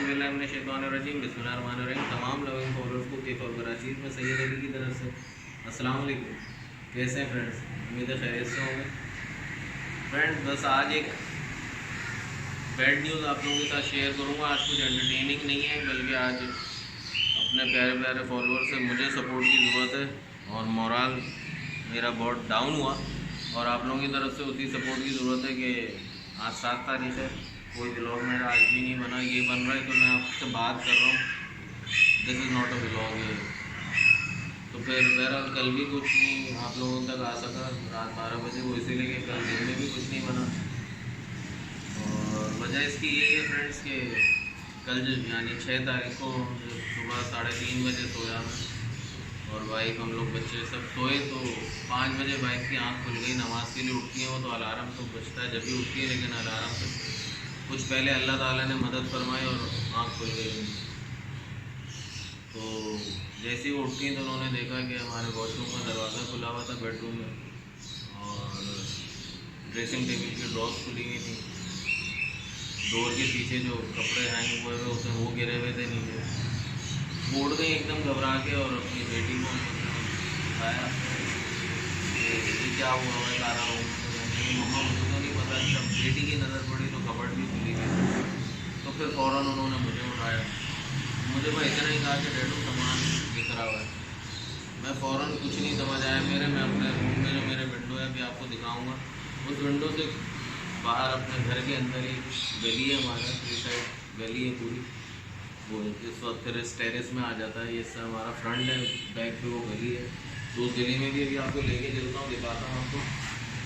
औज़ुबिल्लाहिमिनश्शैतानिर्रजीम बिस्मिल्लाहिर्रहमानिर्रहीम। तमाम loving followers को केक और कराची में सैयद अली की तरफ से अस्सलाम वालेकुम। कैसे हैं फ्रेंड्स? उम्मीद है खैरियत से होंगे। फ्रेंड्स बस आज एक बैड न्यूज़ आप लोगों के साथ शेयर करूँगा। आज कुछ एंटरटेनिंग नहीं है, बल्कि आज अपने प्यारे प्यारे फॉलोअर से मुझे सपोर्ट की ज़रूरत है और मोरल मेरा बहुत डाउन हुआ और आप लोगों की तरफ से उसी सपोर्ट की ज़रूरत है कि आज 7 तारीख है, कोई व्लॉग मेरा आज भी नहीं बना। ये बन रहा है तो मैं आपसे बात कर रहा हूँ, this is not a vlog ये। तो फिर बहरहाल कल भी कुछ नहीं आप लोगों तक आ सका रात 12 बजे को, इसीलिए कि कल दिन में भी कुछ नहीं बना। और वजह इसकी यही है फ्रेंड्स कि कल जो यानी 6 तारीख को सुबह 3:30 बजे सोया मैं और वाइफ, हम लोग बच्चे सब सोए तो 5 बजे वाइफ की आंख खुल गई। नमाज़ के लिए उठती हैं वो तो अलार्म तो बजता है जब भी उठती है, लेकिन अलार्म से कुछ पहले अल्लाह ताला ने मदद फरमाई और आंख खुल गई। तो जैसे ही वो उठती तो उन्होंने देखा कि हमारे वॉशरूम का दरवाज़ा खुला हुआ था बेडरूम में और ड्रेसिंग टेबल की ड्रॉर्स खुली हुई थी। डोर के पीछे जो कपड़े हैंग हुए हुए होते हैं वो गिरे हुए थे नीचे। वो उड़ गई एकदम घबरा के और अपनी बेटी को उठाया कि ये क्या हुआ है सारा रूम। मम्मा मुझे तो नहीं पता, जब बेटी की नज़र पड़ी तो कपड़ भी खुली गई। तो फिर फ़ौरन उन्होंने मुझे उठाया। मुझे बस इतना ही कहा कि डैडू सामान दिख रहा है। मैं फ़ौरन कुछ नहीं समझ आया मेरे, मैं अपने रूम में जो मेरे विंडो है अभी आपको दिखाऊंगा, उस विंडो से बाहर अपने घर के अंदर ही गली है, हमारा 3 साइड गली है पूरी। वो इस वक्त फिर इस टेरेस में आ जाता है, ये हमारा फ्रंट है, बैक पे वो गली है। तो उस गली में भी अभी आपको लेके चलता हूँ, दिखाता हूँ आपको।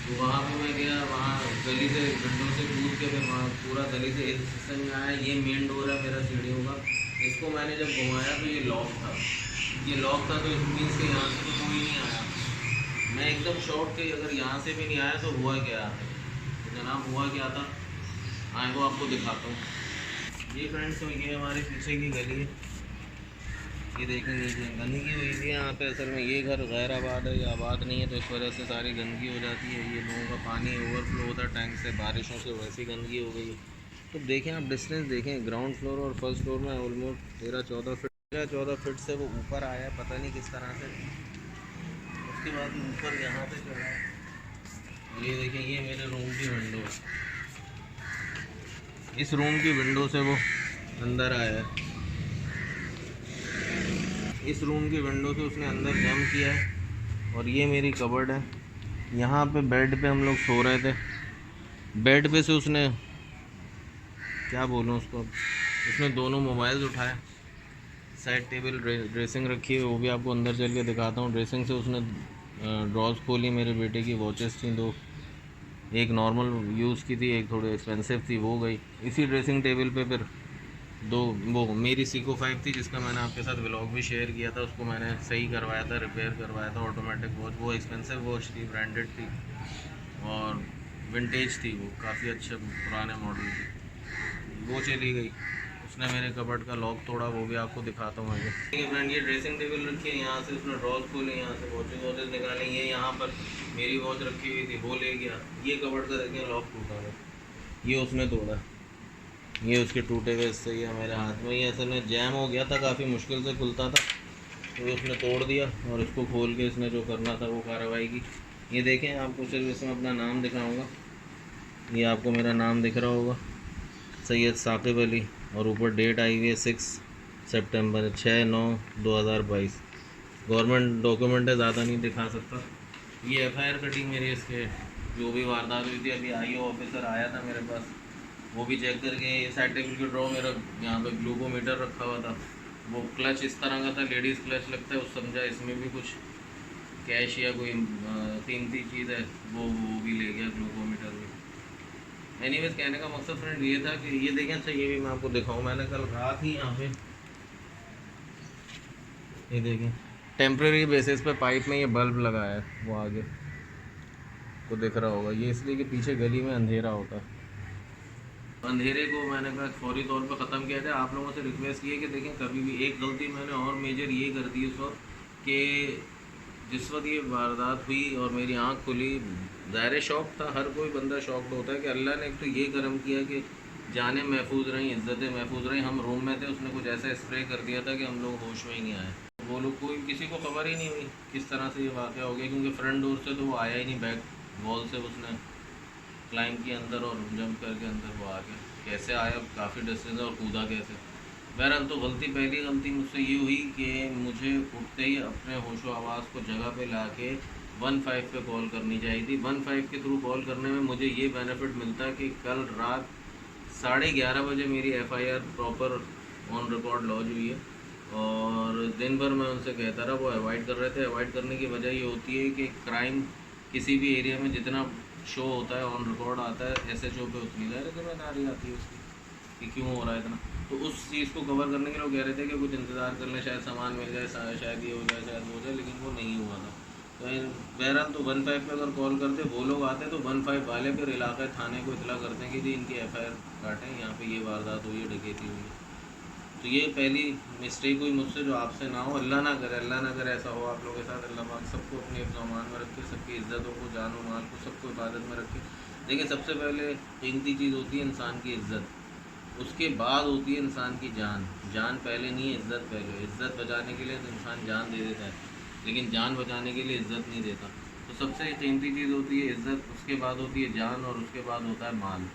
तो वहाँ पे मैं गया, वहाँ गली से विंडो से कूद के फिर वहाँ पूरा गली से इस हिस्से में आया। ये मेन डोर है मेरा सीढ़ियों का। इसको मैंने जब घुमाया तो ये लॉक था, ये लॉक था। तो इस मीन्स के यहाँ से तो कोई नहीं आया। मैं एकदम शॉक कि अगर यहाँ से भी नहीं आया तो हुआ क्या है। तो जनाब हुआ क्या था आए वो आपको दिखाता हूँ। ये फ्रेंड्स तो ये हमारे पीछे की गली है, ये देखें नीचे गंदगी हुई थी यहाँ पे। असल में ये घर गैर आबाद है, ये आबाद नहीं है, तो इस वजह से सारी गंदगी हो जाती है। ये लोगों का पानी ओवरफ्लो होता है टैंक से, बारिशों से वैसी गंदगी हो गई है। तो देखें आप डिस्टेंस देखें, ग्राउंड फ्लोर और फर्स्ट फ्लोर में ऑलमोस्ट 13-14 फीट से वो ऊपर आया है, पता नहीं किस तरह से। उसके बाद ऊपर यहाँ पे चढ़ा है। ये देखें, ये मेरे रूम की विंडो है, इस रूम की विंडो से वो अंदर आया है। इस रूम की विंडो से उसने अंदर जंप किया है। और ये मेरी कबर्ड है, यहाँ पे बेड पे हम लोग सो रहे थे। बेड पे से उसने क्या बोलूँ उसको, उसने दोनों मोबाइल्स उठाए। साइड टेबल ड्रेसिंग रखी है, वो भी आपको अंदर चल के दिखाता हूँ। ड्रेसिंग से उसने ड्रॉज खोली, मेरे बेटे की वॉचेस थी 2, एक नॉर्मल यूज़ की थी, एक थोड़ी एक्सपेंसिव थी, वो गई। इसी ड्रेसिंग टेबल पे फिर 2 वो मेरी सीको 5 थी, जिसका मैंने आपके साथ व्लॉग भी शेयर किया था। उसको मैंने सही करवाया था, रिपेयर करवाया था, ऑटोमेटिक वॉच। वो एक्सपेंसिव वॉच थी, ब्रांडेड थी और विंटेज थी, वो काफ़ी अच्छे पुराने मॉडल थी। वो चली गई, उसने मेरे कबर्ड का लॉक तोड़ा, वो भी आपको दिखाता हूँ आगे। ठीक है फ्रेंड, ये ड्रेसिंग टेबल रखी है, यहाँ से उसने ड्रॉज खोले, यहाँ से वॉचेस निकाली। ये यहाँ पर मेरी वॉच रखी हुई थी, वो ले गया। ये कबर्ड का देखें लॉक टूटा है, ये उसने तोड़ा। ये उसके टूटे हुए हिस्से, ये मेरे हाथ में, ये असल में जैम हो गया था, काफ़ी मुश्किल से खुलता था, तो उसने तोड़ दिया और इसको खोल के इसने जो करना था वो कार्रवाई की। ये देखें, आपको सिर्फ इसमें अपना नाम दिखाऊंगा। ये आपको मेरा नाम दिख रहा होगा, सैयद साकिब अली, और ऊपर डेट आई हुई है 6 सितंबर 6/9/2022। गवर्नमेंट डॉक्यूमेंट है, ज़्यादा नहीं दिखा सकता। ये FIR कटिंग मेरी इसके जो भी वारदात हुई थी। अभी IO ऑफिसर आया था मेरे पास, वो भी चेक करके। ये साइड टेबल की ड्रॉ मेरा यहाँ पे ग्लूकोमीटर रखा हुआ था, वो क्लच इस तरह का था, लेडीज़ क्लच लगता है, उस समझा इसमें भी कुछ कैश या कोई कीमती चीज़ है, वो भी ले गया ग्लूकोमीटर भी। एनीवेज कहने का मकसद फ्रेंड ये था कि ये देखें। अच्छा ये भी मैं आपको दिखाऊँ, मैंने कल रात ही यहाँ पे ये देखें टेम्प्रेरी बेसिस पे पाइप में ये बल्ब लगाया है, वो आगे को दिख रहा होगा। ये इसलिए कि पीछे गली में अंधेरा होता है। अंधेरे को मैंने कहा फौरी तौर पर ख़त्म किया जाए। आप लोगों से रिक्वेस्ट की है कि देखें, कभी भी एक गलती मैंने और मेजर ये कर दी उस वक्त कि जिस वक्त ये वारदात हुई और मेरी आंख खुली, ज़ाहिर शौक था, हर कोई बंदा शौक्ड होता है कि अल्लाह ने एक तो ये करम किया कि जाने महफूज रहीं, इज़्ज़तें महफूज रहीं। हम रूम में थे, उसने कुछ ऐसा स्प्रे कर दिया था कि हम लोग होश में ही नहीं आए। वो लोग कोई किसी को खबर ही नहीं हुई किस तरह से ये वाक़या हो गया, क्योंकि फ्रंट डोर से तो वो आया ही नहीं, बैक वॉल से उसने क्लाइंब किया अंदर और जंप करके अंदर वो आ गया। कैसे आया, काफ़ी डिस्टेंस और कूदा कैसे। बहरहाल तो पहली गलती मुझसे ये हुई कि मुझे उठते ही अपने होशो आवाज़ को जगह पे ला के 15 पे कॉल करनी चाहिए थी। 15 के थ्रू कॉल करने में मुझे ये बेनिफिट मिलता कि कल रात 11:30 बजे मेरी FIR proper on record launch हुई है, और दिन भर मैं उनसे कहता रहा, वो अवॉइड कर रहे थे। अवॉइड करने की वजह ये होती है कि क्राइम किसी भी एरिया में जितना शो होता है, ऑन रिकॉर्ड आता है, एसएचओ पे उतनी ज़्यादा जिम्मेदारी आती है उसकी कि क्यों हो रहा है इतना। तो उस चीज़ को कवर करने के लिए वो कह रहे थे कि कुछ इंतज़ार कर लें, शायद सामान मिल जाए, शायद ये हो जाए, शायद वो हो जाए, लेकिन वो नहीं हुआ था। तो बहरहाल तो 15 पे अगर कॉल करते, वो लोग आते तो 15 वाले फिर इलाके थाने को इतला करते हैं कि जी इनकी एफआईआर काटें, यहाँ पे ये वारदात हुई है, डकैती हुई है। तो ये पहली मिस्टेक हुई मुझसे, जो आपसे ना हो। अल्लाह ना करे, अल्लाह ना करे ऐसा हो आप लोगों के साथ। अल्लाह पाक सबको अपने अमान में रखे, सबकी इज़्ज़तों को, जान और माल को, सबको हिफाजत में रखे। देखिए, सबसे पहले कीमती चीज़ होती है इंसान की इज़्ज़त, उसके बाद होती है इंसान की जान। जान पहले नहीं है, इज़्ज़त पहले। इज़्ज़त बचाने के लिए तो इंसान जान दे देता है, लेकिन जान बचाने के लिए इज़्ज़त नहीं देता। तो सबसे कीमती चीज़ होती है इज़्ज़त, उसके बाद होती है जान, और उसके बाद होता है माल।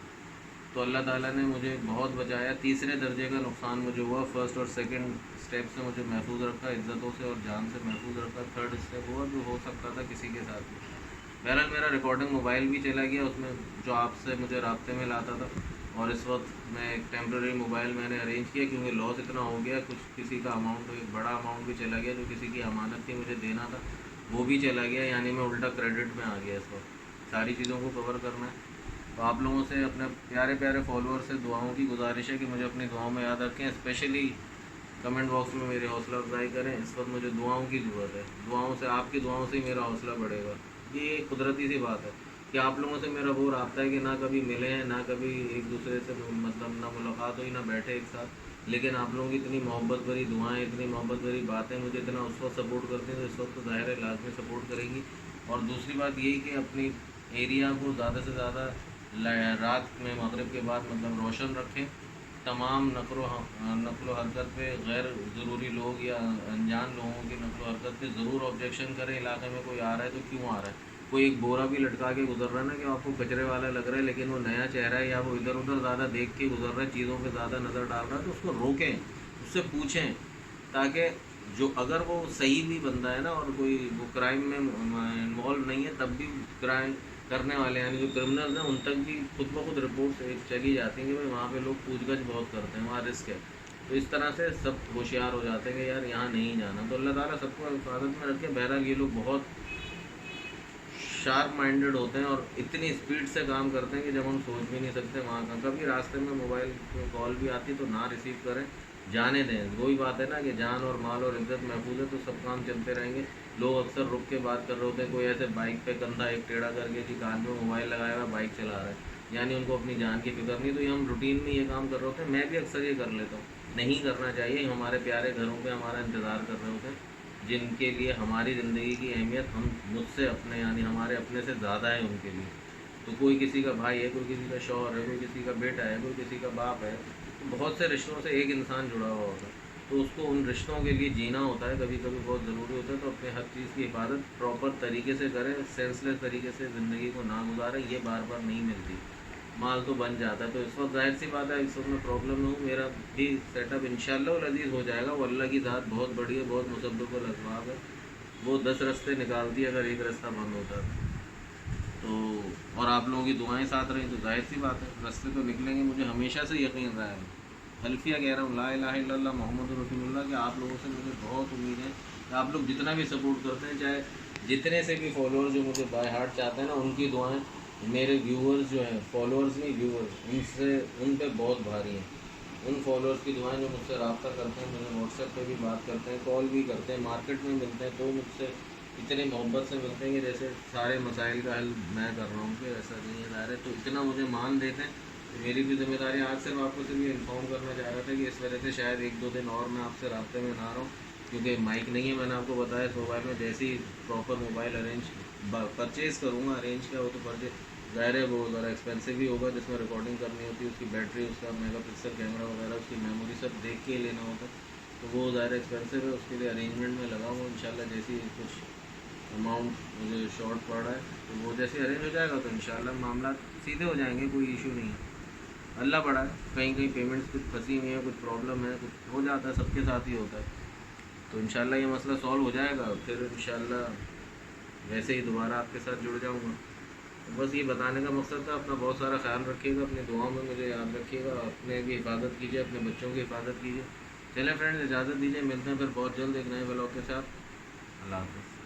तो अल्लाह ताला ने मुझे बहुत बचाया। तीसरे दर्जे का नुकसान मुझे हुआ, फर्स्ट और सेकंड स्टेप से मुझे महफूज रखा, इज़्ज़तों से और जान से महफूज रखा। थर्ड स्टेप हुआ जो हो सकता था किसी के साथ भी। बहरहाल मेरा रिकॉर्डिंग मोबाइल भी चला गया उसमें, जो आपसे मुझे राब्ते में लाता था। और इस वक्त मैं एक टेम्प्रेरी मोबाइल मैंने अरेंज किया, क्योंकि लॉस इतना हो गया, कुछ किसी का अमाउंट, एक बड़ा अमाउंट भी चला गया जो किसी की अमानत थी मुझे देना था, वो भी चला गया। यानी मैं उल्टा क्रेडिट में आ गया इस वक्त। सारी चीज़ों को कवर करना है। तो आप लोगों से, अपने प्यारे प्यारे फॉलोअर से दुआओं की गुजारिश है कि मुझे अपनी दुआओं में याद रखें। स्पेशली कमेंट बॉक्स में मेरी हौसला अफजाई करें। इस वक्त मुझे दुआओं की ज़रूरत है। दुआओं से, आपकी दुआओं से ही मेरा हौसला बढ़ेगा। ये एक कुदरती सी बात है कि आप लोगों से मेरा वो रब्ता है कि ना कभी मिले हैं, ना कभी एक दूसरे से मतलब ना मुलाकात हुई, ना बैठे एक साथ, लेकिन आप लोगों की इतनी मोहब्बत भरी दुआएं, इतनी मोहब्बत भरी बातें मुझे इतना उस वक्त सपोर्ट करती हैं, तो इस वक्त तो ज़ाहिर है लाजमी सपोर्ट करेंगी। और दूसरी बात यही कि अपनी एरिया को ज़्यादा से ज़्यादा रात में मगरिब के बाद मतलब रोशन रखें। तमाम नकलो हरकत पे, गैर ज़रूरी लोग या अनजान लोगों की नकलो हरकत पे ज़रूर ऑब्जेक्शन करें। इलाके में कोई आ रहा है तो क्यों आ रहा है, कोई एक बोरा भी लटका के गुजर रहा है ना कि आपको कचरे वाला लग रहा है, लेकिन वो नया चेहरा है या वो इधर उधर ज़्यादा देख के गुजर रहा है, चीज़ों पे ज़्यादा नज़र डाल रहा है, तो उसको रोकें, उससे पूछें, ताकि जो अगर वो सही भी बंदा है ना और कोई वो क्राइम में इन्वॉल्व नहीं है, तब भी क्राइम करने वाले यानी जो क्रिमिनल्स हैं उन तक भी खुद ब खुद रिपोर्ट चली जाती हैं कि भाई वहाँ पे लोग पूछगछ बहुत करते हैं, वहाँ रिस्क है। तो इस तरह से सब होशियार हो जाते हैं कि यार यहाँ नहीं जाना। तो अल्लाह ताला सबको हिफाजत में रखे। बहरहाल ये लोग बहुत शार्प माइंडेड होते हैं और इतनी स्पीड से काम करते हैं कि जब हम सोच भी नहीं सकते वहाँ का। कभी रास्ते में मोबाइल कॉल भी आती तो ना रिसीव करें, जाने दें। वही बात है ना कि जान और माल और इज्जत महफूज है तो सब काम चलते रहेंगे। लोग अक्सर रुक के बात कर रहे होते हैं, कोई ऐसे बाइक पे कंधा एक टेढ़ा करके कि कान में मोबाइल लगाया हुआ बाइक चला रहा है, यानी उनको अपनी जान की फिक्र नहीं। तो ये हम रूटीन में ये काम कर रहे होते हैं, मैं भी अक्सर ये कर लेता हूँ। नहीं करना चाहिए। हमारे प्यारे घरों पे हमारा इंतज़ार कर रहे होते हैं, जिनके लिए हमारी ज़िंदगी की अहमियत हम मुझसे अपने यानी हमारे अपने से ज़्यादा है उनके लिए। तो कोई किसी का भाई है, कोई किसी का शौहर है, कोई किसी का बेटा है, कोई किसी का बाप है, तो बहुत से रिश्तों से एक इंसान जुड़ा हुआ होता है। तो उसको उन रिश्तों के लिए जीना होता है, कभी कभी बहुत ज़रूरी होता है। तो अपने हर चीज़ की हिफाजत प्रॉपर तरीके से करें, सेंसलेस तरीके से ज़िंदगी को ना गुजारें। ये बार बार नहीं मिलती, माल तो बन जाता है। तो इस वक्त जाहिर सी बात है, इस वक्त मैं प्रॉब्लम में हूँ। मेरा भी सेटअप इंशाल्लाह लजीज हो जाएगा। वो अल्लाह की ज़ात बहुत बड़ी है, बहुत मुसब्बिब और असबाब है। वो 10 रास्ते निकालती है अगर एक रास्ता बंद होता है तो। और आप लोगों की दुआएं साथ रहीं तो जाहिर सी बात है रास्ते तो निकलेंगे। मुझे हमेशा से यकीन रहा है, हल्फिया कह रहा हूँ, ला इलाहा इल्लल्लाह मोहम्मद रसूलुल्लाह, कि आप लोगों से मुझे बहुत उम्मीद है कि आप लोग जितना भी सपोर्ट करते हैं, चाहे जितने से भी फॉलोअर जो मुझे बाय हार्ट चाहते हैं ना, उनकी दुआएं मेरे व्यूअर्स जो हैं, फॉलोअर्स नहीं व्यूअर्स, उनसे उन पे बहुत भारी हैं। उन फॉलोअर्स की दुआएं जो मुझसे रब्ता करते हैं, मुझे व्हाट्सएप पे भी बात करते हैं, कॉल भी करते हैं, मार्केट में मिलते हैं तो मुझसे इतनी मोहब्बत से मिलते हैं कि जैसे सारे मसाइल का हल मैं कर रहा हूँ, कि ऐसा नहीं है दायरे। तो इतना मुझे मान देते हैं। तो मेरी भी जिम्मेदारी आज सिर्फ आपको सिर्फ ये इन्फॉर्म करना चाह रहा था कि इस वजह से शायद 1-2 दिन और मैं आपसे रब्ते में ना रहा हूँ, क्योंकि माइक नहीं है। मैंने आपको बताया इस मोबाइल में जैसे ही प्रॉपर मोबाइल अरेंज परचेज़ करूँगा, अरेंज क्या हो तो ज़ाहिर है वो ज़रा एक्सपेंसिव ही होगा, जिसमें रिकॉर्डिंग करनी होती है, उसकी बैटरी, उसका मेगापिक्सल कैमरा वगैरह, उसकी मेमोरी सब देख के ही लेना होता है, तो वो ज़ाहिर एक्सपेंसिव है। उसके लिए अरेंजमेंट में लगा हूँ इंशाल्लाह। जैसी कुछ अमाउंट मुझे शॉर्ट पड़ रहा है तो वो जैसे अरेंज हो जाएगा तो इंशाल्लाह मामला सीधे हो जाएंगे, कोई इशू नहीं है। अल्लाह बड़ा है, कहीं कहीं पेमेंट्स कुछ फंसी हुई है, कुछ प्रॉब्लम है, कुछ हो जाता है, सबके साथ ही होता है। तो इंशाल्लाह ये मसला सॉल्व हो जाएगा, फिर इंशाल्लाह वैसे ही दोबारा आपके साथ जुड़ जाऊँगा। तो बस ये बताने का मकसद था। अपना बहुत सारा ख्याल रखिएगा, अपनी दुआओं में मुझे याद रखिएगा, अपने भी हिफाजत कीजिए, अपने बच्चों की हिफाजत कीजिए। चलें फ्रेंड्स, इजाज़त दीजिए, मिलते हैं फिर बहुत जल्द एक नए ब्लॉग के साथ। अल्लाह हाफ़िज़।